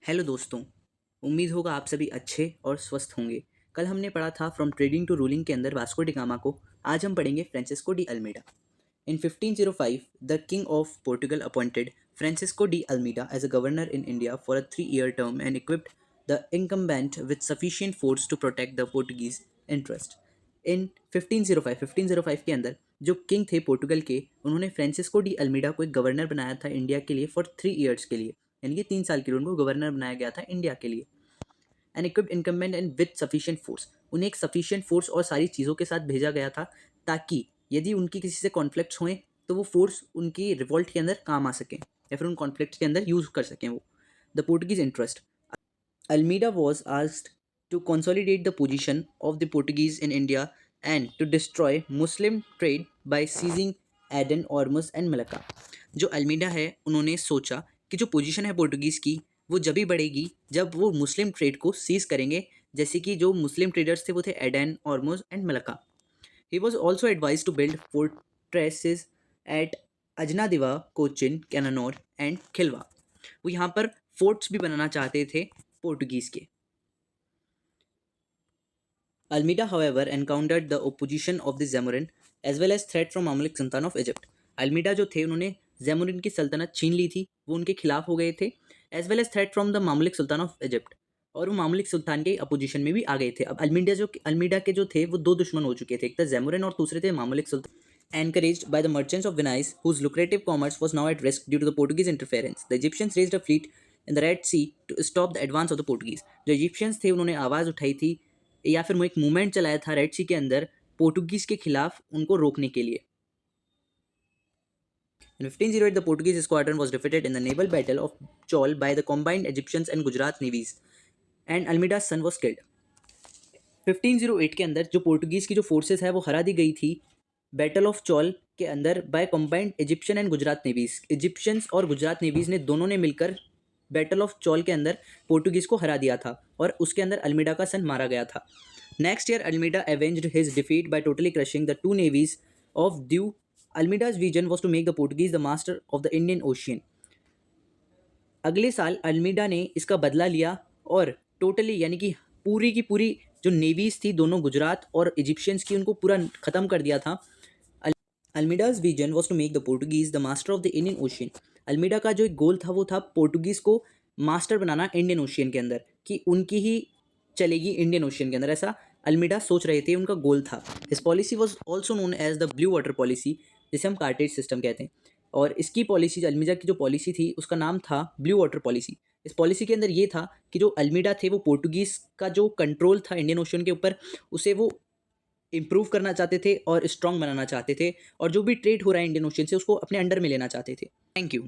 Hello दोस्तों। उम्मीद होगा आप सभी अच्छे और स्वस्थ होंगे। कल हमने पढ़ा था फ्रॉम ट्रेडिंग टू रूलिंग के अंदर वास्को डी गामा को। आज हम पढ़ेंगे Francisco de Almeida. In 1505 the king of Portugal appointed Francisco de Almeida as a governor in India for a 3-year term and equipped the incumbent with sufficient force to protect the Portuguese interest. इन 1505 के अंदर जो king थे पोर्टुगल के, उन्होंने Francisco de Almeida को एक governor बनाया था इंडिया के लिए फॉर 3 years के लिए, यानी कि 3 साल के लिए उनको गवर्नर बनाया गया था इंडिया के लिए। And equipped incumbent and with sufficient force, उन्हें एक सफिशिएंट फोर्स और सारी चीज़ों के साथ भेजा गया था ताकि यदि उनकी किसी से कॉन्फ्लिक्ट्स हुए तो वो फोर्स उनकी रिवॉल्ट के अंदर काम आ सकें या फिर उन कॉन्फ्लिक्ट्स के अंदर यूज़ कर सकें वो। The Portuguese interest, Almeida was asked to consolidate the position of the Portuguese in India and to destroy Muslim trade by seizing Aden, Ormuz and Malacca. जो अल्मीडा है उन्होंने सोचा कि जो पोजीशन है पोर्टुगीज़ की वो जब ही बढ़ेगी जब वो मुस्लिम ट्रेड को सीज करेंगे, जैसे कि जो मुस्लिम ट्रेडर्स थे वो थे Aden, Ormuz and Malacca. He was also advise to build fortresses at अजनादिवा, कोचिन, कैनानोर एंड खिलवा। वो यहाँ पर फोर्ट्स भी बनाना चाहते थे पोर्टुगीज के। Almeida however encountered the opposition of the Zamorin as well as threat from Mamluk Sultan of Egypt. Almeida जो थे उन्होंने जैमुरिन की सल्तनत छीन ली थी, वो उनके खिलाफ हो गए थे, as well as threat from the Mamluk sultan of Egypt, और वो मामलिक सुल्तान के अपोजिशन में भी आ गए थे। अब अल्मीडा के जो थे वो दो दुश्मन हो चुके थे, एक था जैमुरिन और दूसरे थे मामलिक सुल्तान। Encouraged by the merchants of Venice, whose lucrative commerce was now at risk due to the Portuguese interference, the Egyptians raised a fleet in the Red Sea to stop the advance of the Portuguese. जो Egyptians थे उन्होंने आवाज़ उठाई थी या फिर वो एक मूवमेंट चलाया था रेड सी के अंदर पोर्टुगीज के खिलाफ उनको रोकने के लिए। In 1508, the Portuguese squadron was defeated in the naval battle of Chol by the combined Egyptians and Gujarat navies, and Almeida's son was killed. 1508 के अंदर जो पोर्टुगीज की जो फोर्सेस है वो हरा दी गई थी बैटल ऑफ चौल के अंदर by combined Egyptian and Gujarat navies. Egyptians और गुजरात नेवीज ने दोनों ने मिलकर बैटल ऑफ चौल के अंदर पोर्टुगीज को हरा दिया था और उसके अंदर अल्मीडा का सन मारा गया था। Next year Almeida avenged his defeat by totally crushing the two navies of Diu. Almeida's vision was to make the Portuguese the master of the Indian Ocean. अगले साल अल्मीडा ने इसका बदला लिया और टोटली यानी कि पूरी की पूरी जो नेवीज थी दोनों गुजरात और इजिप्शियंस की, उनको पूरा ख़त्म कर दिया था। Almeida's vision was to make the Portuguese the master of the Indian Ocean. Almeida का जो एक गोल था वो था पोर्टुगीज़ को मास्टर बनाना इंडियन ओशियन के अंदर, कि उनकी ही चलेगी इंडियन ओशियन के अंदर, ऐसा अल्मीडा सोच रहे थे, उनका गोल था। His policy was also known as the blue water policy, जिसे हम कार्टेज सिस्टम कहते हैं। और इसकी पॉलिसी, अल्मीडा की जो पॉलिसी थी उसका नाम था ब्लू वाटर पॉलिसी। इस पॉलिसी के अंदर ये था कि जो अल्मीडा थे वो पोर्टुगीज़ का जो कंट्रोल था इंडियन ओशियन के ऊपर उसे वो इम्प्रूव करना चाहते थे और स्ट्रॉन्ग बनाना चाहते थे, और जो भी ट्रेड हो रहा है इंडियन ओशियन से उसको अपने अंडर में लेना चाहते थे। Thank you.